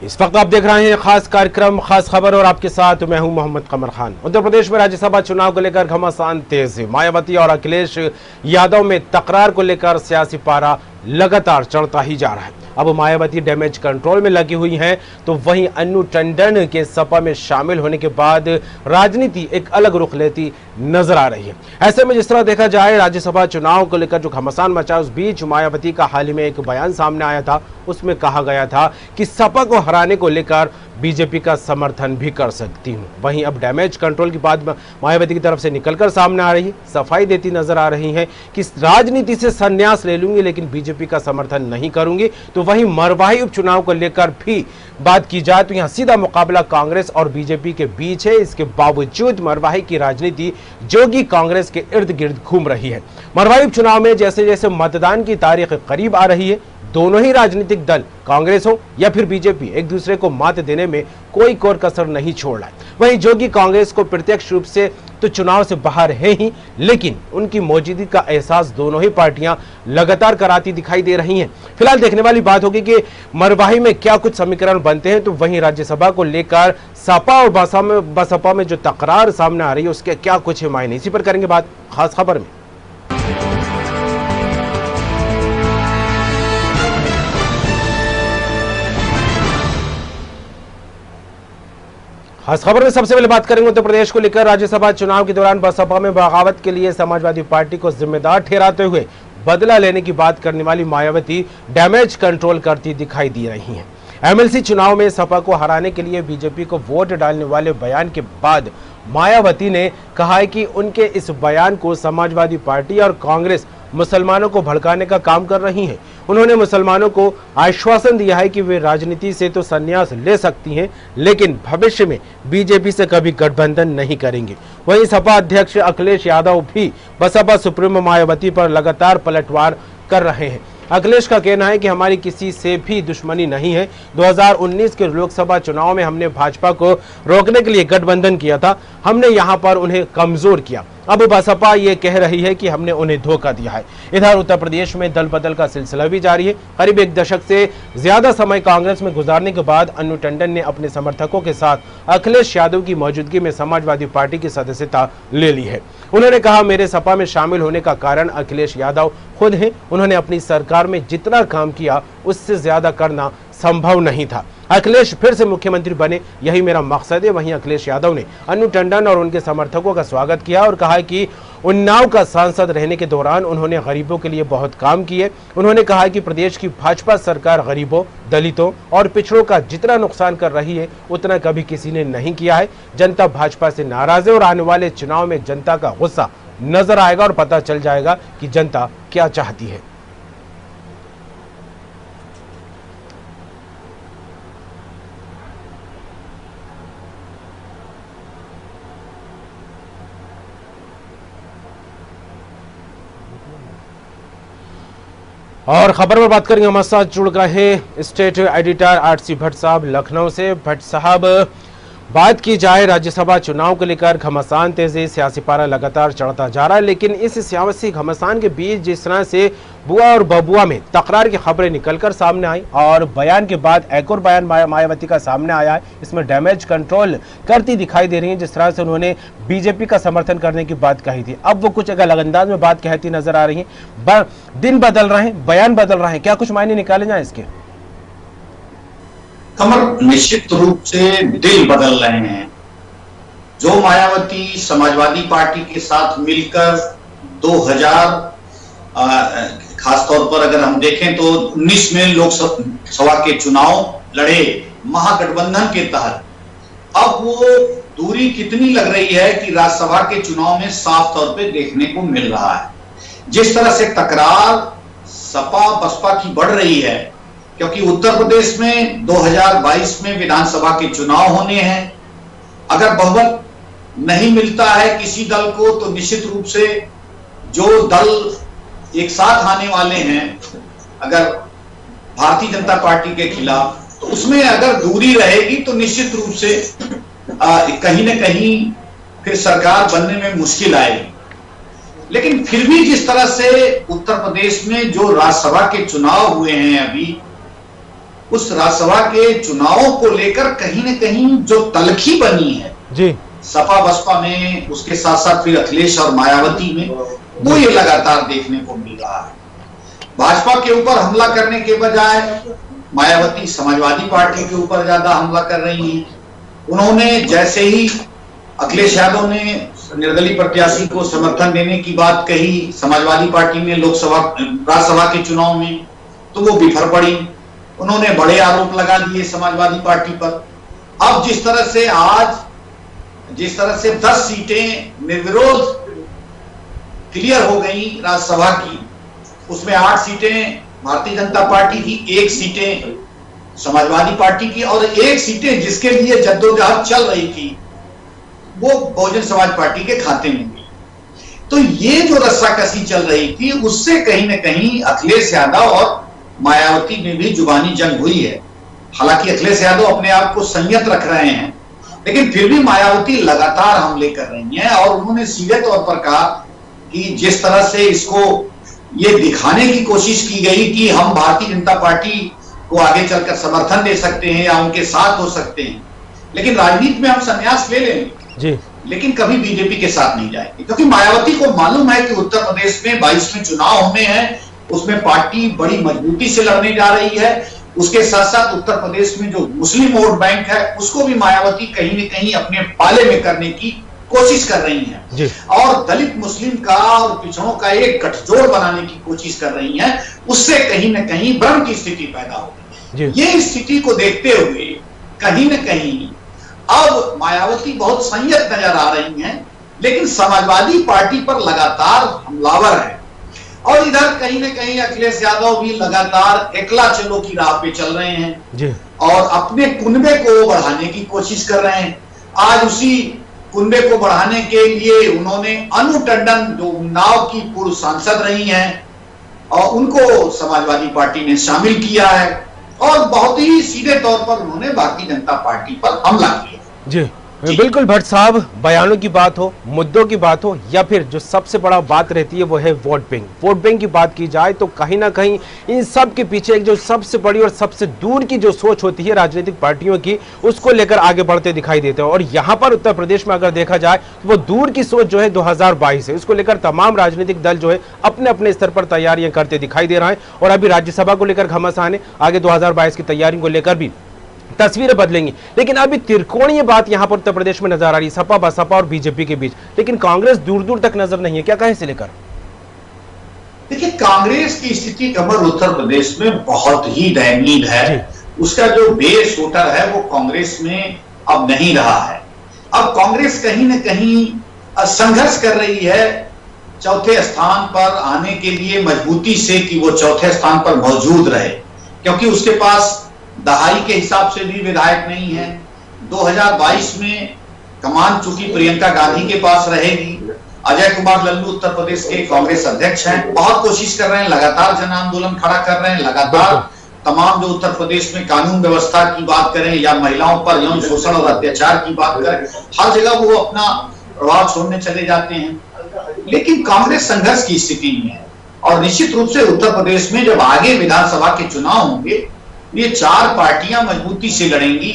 इस वक्त आप देख रहे हैं खास कार्यक्रम खास खबर और आपके साथ मैं हूं मोहम्मद कमर खान। उत्तर प्रदेश में राज्यसभा चुनाव को लेकर घमासान तेज है। मायावती और अखिलेश यादव में तकरार को लेकर सियासी पारा लगातार चढ़ता ही जा रहा है। अब मायावती डैमेज कंट्रोल में लगी हुई हैं, तो वहीं अन्नू टंडन के सपा में शामिल होने के बाद राजनीति एक अलग रुख लेती नजर आ रही है। ऐसे में जिस तरह देखा जाए राज्यसभा चुनाव को लेकर जो घमासान मचा, उस बीच मायावती का हाल ही में एक बयान सामने आया था। उसमें कहा गया था कि सपा को हराने को लेकर बीजेपी का समर्थन भी कर सकती हूं। वहीं अब डैमेज कंट्रोल की बात मायावती की तरफ से निकलकर सामने आ रही है, सफाई देती नजर आ रही है कि राजनीति से संन्यास ले लूंगी लेकिन बीजेपी का समर्थन नहीं करूंगी। तो वहीं मरवाही उपचुनाव को लेकर भी बात की जाए तो यहां सीधा मुकाबला कांग्रेस और बीजेपी के बीच है। इसके बावजूद मरवाही की राजनीति जोगी कांग्रेस के इर्द गिर्द घूम रही है। मरवाही उपचुनाव में जैसे जैसे मतदान की तारीख करीब आ रही है, दोनों ही राजनीतिक दल कांग्रेस हो या फिर बीजेपी एक दूसरे को मात देने में कोई कोर कसर नहीं छोड़ रहा है। वहीं जोगी कांग्रेस को प्रत्यक्ष रूप से तो चुनाव से बाहर है ही, लेकिन उनकी मौजूदगी का एहसास दोनों ही पार्टियां लगातार कराती दिखाई दे रही हैं। फिलहाल देखने वाली बात होगी कि मरवाही में क्या कुछ समीकरण बनते हैं। तो वहीं राज्यसभा को लेकर सपा और बसपा में जो तकरार सामने आ रही है, उसके क्या कुछ मायने, इसी पर करेंगे बात खास खबर में। खास खबर में सबसे पहले बात करेंगे उत्तर प्रदेश को लेकर। राज्यसभा चुनाव के दौरान बसपा में बगावत के लिए समाजवादी पार्टी को जिम्मेदार ठहराते हुए बदला लेने की बात करने वाली मायावती डैमेज कंट्रोल करती दिखाई दे रही हैं। एमएलसी चुनाव में सपा को हराने के लिए बीजेपी को वोट डालने वाले बयान के बाद मायावती ने कहा है कि उनके इस बयान को समाजवादी पार्टी और कांग्रेस मुसलमानों को भड़काने का काम कर रही हैं। उन्होंने मुसलमानों को आश्वासन दिया है कि वे राजनीति से तो संन्यास ले सकती हैं, लेकिन भविष्य में बीजेपी से कभी गठबंधन नहीं करेंगे। वहीं सपा अध्यक्ष अखिलेश यादव भी बसपा सुप्रीमो मायावती पर लगातार पलटवार कर रहे हैं। अखिलेश का कहना है कि हमारी किसी से भी दुश्मनी नहीं है। 2019 के लोकसभा चुनाव में हमने भाजपा को रोकने के लिए गठबंधन किया था, हमने यहां पर उन्हें कमजोर किया। अब बसपा ये कह रही है कि हमने उन्हें धोखा दिया है। इधर उत्तर प्रदेश में दल बदल का सिलसिला भी जारी है। करीब एक दशक से ज्यादा समय कांग्रेस में गुजारने के बाद अन्नू टंडन ने अपने समर्थकों के साथ अखिलेश यादव की मौजूदगी में समाजवादी पार्टी की सदस्यता ले ली है। उन्होंने कहा, मेरे सपा में शामिल होने का कारण अखिलेश यादव खुद हैं। उन्होंने अपनी सरकार में जितना काम किया उससे ज्यादा करना संभव नहीं था। अखिलेश फिर से मुख्यमंत्री बने, यही मेरा मकसद है। वहीं अखिलेश यादव ने अन्नू टंडन और उनके समर्थकों का स्वागत किया और कहा कि उन्नाव का सांसद रहने के दौरान उन्होंने गरीबों के लिए बहुत काम किए। उन्होंने कहा कि प्रदेश की भाजपा सरकार गरीबों, दलितों और पिछड़ों का जितना नुकसान कर रही है उतना कभी किसी ने नहीं किया है। जनता भाजपा से नाराज है और आने वाले चुनाव में जनता का गुस्सा नजर आएगा और पता चल जाएगा कि जनता क्या चाहती है। और खबर पर बात करेंगे, हमारे साथ जुड़ रहे स्टेट एडिटर आरसी भट्ट साहब लखनऊ से। भट्ट साहब, बात की जाए राज्यसभा चुनाव को लेकर घमासान तेजी, सियासी पारा लगातार चढ़ता जा रहा है, लेकिन इस सियासी घमासान के बीच जिस तरह से बुआ और बबुआ में तकरार की खबरें निकलकर सामने आई और बयान के बाद एक और बयान मायावती का सामने आया है, इसमें डैमेज कंट्रोल करती दिखाई दे रही है। जिस तरह से उन्होंने बीजेपी का समर्थन करने की बात कही थी, अब वो कुछ अलग अंदाज में बात कहती नजर आ रही है। दिन बदल रहे हैं, बयान बदल रहे हैं, क्या कुछ मायने निकाले जाए इसके? कमर, निश्चित रूप से दिल बदल रहे हैं। जो मायावती समाजवादी पार्टी के साथ मिलकर 2000 खासतौर पर अगर हम देखें तो 19 में लोकसभा के चुनाव लड़े महागठबंधन के तहत, अब वो दूरी कितनी लग रही है कि राज्यसभा के चुनाव में साफ तौर पे देखने को मिल रहा है। जिस तरह से तकरार सपा बसपा की बढ़ रही है, क्योंकि उत्तर प्रदेश में 2022 में विधानसभा के चुनाव होने हैं। अगर बहुमत नहीं मिलता है किसी दल को तो निश्चित रूप से जो दल एक साथ आने वाले हैं, अगर भारतीय जनता पार्टी के खिलाफ, तो उसमें अगर दूरी रहेगी तो निश्चित रूप से कहीं ना कहीं फिर सरकार बनने में मुश्किल आएगी। लेकिन फिर भी जिस तरह से उत्तर प्रदेश में जो राज्यसभा के चुनाव हुए हैं अभी, उस राज्यसभा के चुनावों को लेकर कहीं न कहीं जो तलखी बनी है जी सपा बसपा में, उसके साथ साथ फिर अखिलेश और मायावती में, वो ये लगातार देखने को मिल रहा है। भाजपा के ऊपर हमला करने के बजाय मायावती समाजवादी पार्टी के ऊपर ज्यादा हमला कर रही हैं। उन्होंने जैसे ही अखिलेश यादव ने निर्दलीय प्रत्याशी को समर्थन देने की बात कही समाजवादी पार्टी ने राज्यसभा के चुनाव में, तो वो बिफर पड़ी। उन्होंने बड़े आरोप लगा दिए समाजवादी पार्टी पर। अब जिस तरह से 10 सीटें निर्विरोध क्लियर हो गई राज्यसभा की, उसमें 8 सीटें भारतीय जनता पार्टी की, 1 सीटें समाजवादी पार्टी की और 1 सीटें जिसके लिए जद्दोजहद चल रही थी वो बहुजन समाज पार्टी के खाते में गई। तो ये जो रस्साकसी चल रही थी उससे कहीं ना कहीं अखिलेश यादव और मायावती में भी जुबानी जंग हुई है। हालांकि अखिलेश यादव अपने आप को संयत रख रहे हैं, लेकिन फिर भी मायावती लगातार हमले कर रही हैं और उन्होंने सीधे तौर पर कहा कि जिस तरह से इसको ये दिखाने की कोशिश की गई कि हम भारतीय जनता पार्टी को आगे चलकर समर्थन दे सकते हैं या उनके साथ हो सकते हैं, लेकिन राजनीति में हम संन्यास ले लेंगे जी, लेकिन कभी बीजेपी के साथ नहीं जाएंगे। क्योंकि मायावती को मालूम है कि उत्तर प्रदेश में 22 में चुनाव होने हैं, उसमें पार्टी बड़ी मजबूती से लड़ने जा रही है। उसके साथ साथ उत्तर प्रदेश में जो मुस्लिम वोट बैंक है उसको भी मायावती कहीं न कहीं अपने पाले में करने की कोशिश कर रही हैं और दलित मुस्लिम का और पिछड़ों का एक गठजोड़ बनाने की कोशिश कर रही हैं। उससे कहीं न कहीं भ्रम की स्थिति पैदा हो गई। ये स्थिति को देखते हुए कहीं न कहीं अब मायावती बहुत संयत नजर आ रही हैं, लेकिन समाजवादी पार्टी पर लगातार हमलावर है और इधर कहीं न कहीं अखिलेश यादव भी लगातार एकला चलो की राह पे चल रहे हैं और अपने कुनबे को बढ़ाने की कोशिश कर रहे हैं। आज उसी कुनबे को बढ़ाने के लिए उन्होंने अनु टंडन जो उन्नाव की पूर्व सांसद रही हैं और उनको समाजवादी पार्टी ने शामिल किया है और बहुत ही सीधे तौर पर उन्होंने भारतीय जनता पार्टी पर हमला किया। जी बिल्कुल भट्ट साहब, बयानों की बात हो, मुद्दों की बात हो या फिर जो सबसे बड़ा बात रहती है वो है वोट बैंक। वोट बैंक की बात की जाए तो कहीं ना कहीं इन सब के पीछे एक जो सबसे बड़ी और सबसे दूर की जो सोच होती है राजनीतिक पार्टियों की, उसको लेकर आगे बढ़ते दिखाई देते हैं। और यहाँ पर उत्तर प्रदेश में अगर देखा जाए तो वो दूर की सोच जो है 2022 है, उसको लेकर तमाम राजनीतिक दल जो है अपने अपने स्तर पर तैयारियां करते दिखाई दे रहे हैं और अभी राज्यसभा को लेकर घमासान है, आगे 2022 की तैयारी को लेकर भी तस्वीरें बदलेंगी। लेकिन अभी त्रिकोणीय बात यहां पर उत्तर प्रदेश में नजर आ रही है, सपा बसपा और बीजेपी के बीच, लेकिन कांग्रेस दूर दूर तक नजर नहीं है। क्या कहें इसे लेकर? देखिए, कांग्रेस की स्थिति कमर उत्तर प्रदेश में बहुत ही दयनीय है। उसका जो बेस वोटर है वो कांग्रेस में अब नहीं रहा है। अब कांग्रेस कहीं ना कहीं संघर्ष कर रही है चौथे स्थान पर आने के लिए मजबूती से कि वो चौथे स्थान पर मौजूद रहे, क्योंकि उसके पास दहाई के हिसाब से भी विधायक नहीं है। 2022 में कमान चूंकि प्रियंका गांधी के पास रहेगी। अजय कुमार लल्लू उत्तर प्रदेश के कांग्रेस अध्यक्ष हैं, बहुत कोशिश कर रहे हैं, लगातार जन आंदोलन खड़ा कर रहे हैं, लगातार तमाम जो उत्तर प्रदेश में कानून व्यवस्था की बात करें या महिलाओं पर यौन शोषण और अत्याचार की बात करें, हर जगह वो अपना प्रभाव छोड़ने चले जाते हैं। लेकिन कांग्रेस संघर्ष की स्थिति में है और निश्चित रूप से उत्तर प्रदेश में जब आगे विधानसभा के चुनाव होंगे, ये 4 पार्टियां मजबूती से लड़ेंगी,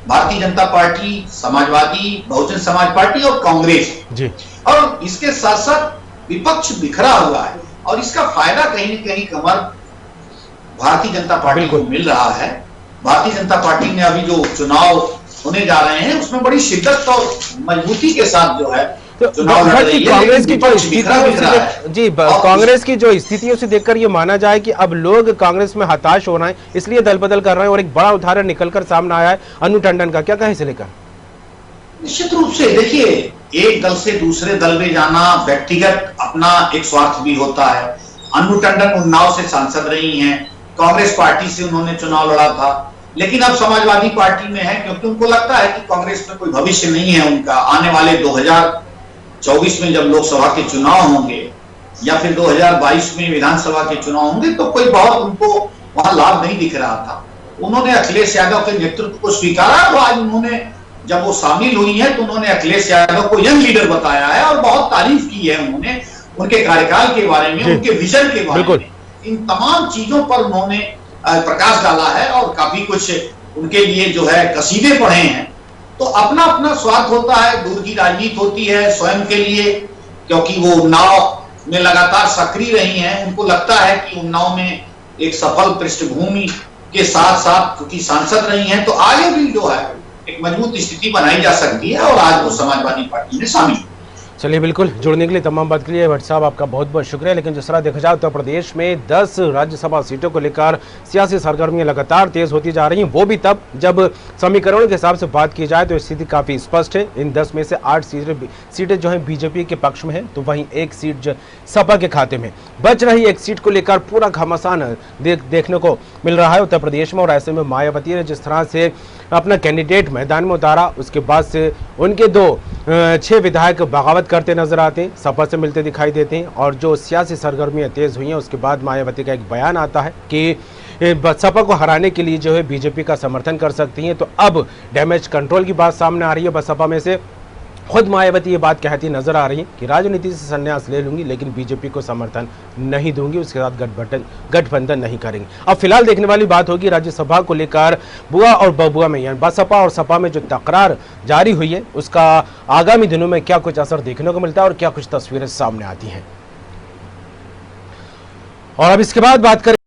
भारतीय जनता पार्टी, समाजवादी, बहुजन समाज पार्टी और कांग्रेस जी। और इसके साथ साथ विपक्ष बिखरा हुआ है और इसका फायदा कहीं न कहीं कमर भारतीय जनता पार्टी को मिल रहा है। भारतीय जनता पार्टी ने अभी जो चुनाव होने जा रहे हैं उसमें बड़ी शिद्दत और मजबूती के साथ जो है तो कांग्रेस की जो स्थिति जी, कांग्रेस की जो स्थितियों से देखकर ये माना जाए कि अब लोग कांग्रेस में हताश हो रहे हैं, इसलिए दल बदल कर रहे हैं और एक बड़ा उदाहरण निकलकर सामने आया है अनु टंडन का। क्या कहें इसे लेकर? निश्चित रूप से देखिए, एक दल से दूसरे दल में जाना व्यक्तिगत अपना एक स्वार्थ भी होता है। अनु टंडन उन्नाव से सांसद रही हैं, कांग्रेस पार्टी से उन्होंने चुनाव लड़ा था, लेकिन अब समाजवादी पार्टी में है क्योंकि उनको लगता है कि कांग्रेस में कोई भविष्य नहीं है उनका। आने वाले 2024 में जब लोकसभा के चुनाव होंगे या फिर 2022 में विधानसभा के चुनाव होंगे तो कोई बहुत उनको वहां लाभ नहीं दिख रहा था। उन्होंने अखिलेश यादव के नेतृत्व को स्वीकारा तो आज उन्होंने जब वो शामिल हुई है तो उन्होंने अखिलेश यादव को यंग लीडर बताया है और बहुत तारीफ की है उन्होंने उनके कार्यकाल के बारे में, उनके विजन के बारे में। इन तमाम चीजों पर उन्होंने प्रकाश डाला है और काफी कुछ उनके लिए जो है कसीदे पढ़े हैं। तो अपना अपना स्वार्थ होता है, दूर की राजनीति होती है स्वयं के लिए, क्योंकि वो उन्नाव में लगातार सक्रिय रही हैं। उनको लगता है कि उन्नाव में एक सफल पृष्ठभूमि के साथ साथ क्योंकि सांसद रही हैं, तो आगे भी जो है एक मजबूत स्थिति बनाई जा सकती है और आज वो समाजवादी पार्टी में शामिल। चलिए, बिल्कुल जुड़ने के लिए, तमाम बात के लिए भट्ट साहब आपका बहुत बहुत शुक्रिया। लेकिन जिस तरह देखा जाए उत्तर प्रदेश में 10 राज्यसभा सीटों को लेकर सियासी सरगर्मियां लगातार तेज होती जा रही हैं, वो भी तब जब समीकरणों के हिसाब से बात की जाए तो स्थिति काफी स्पष्ट है। इन 10 में से 8 सीटें जो हैं बीजेपी के पक्ष में है, तो वहीं एक सीट जो सपा के खाते में बच रही एक सीट को लेकर पूरा घमासान देखने को मिल रहा है उत्तर प्रदेश में। और ऐसे में मायावती ने जिस तरह से अपना कैंडिडेट मैदान में उतारा, उसके बाद से उनके 6 विधायक बगावत करते नजर आते हैं, सपा से मिलते दिखाई देते हैं। और जो सियासी सरगर्मियां तेज हुई हैं, उसके बाद मायावती का एक बयान आता है कि सपा को हराने के लिए जो है बीजेपी का समर्थन कर सकती हैं। तो अब डैमेज कंट्रोल की बात सामने आ रही है। बसपा में से खुद मायावती ये बात कहती नजर आ रही है कि राजनीति से संन्यास ले लूंगी, लेकिन बीजेपी को समर्थन नहीं दूंगी, उसके साथ गठबंधन नहीं करेंगे। अब फिलहाल देखने वाली बात होगी राज्यसभा को लेकर बुआ और बबुआ में, यानी बसपा और सपा में जो तकरार जारी हुई है, उसका आगामी दिनों में क्या कुछ असर देखने को मिलता है और क्या कुछ तस्वीरें सामने आती हैं। और अब इसके बाद बात करें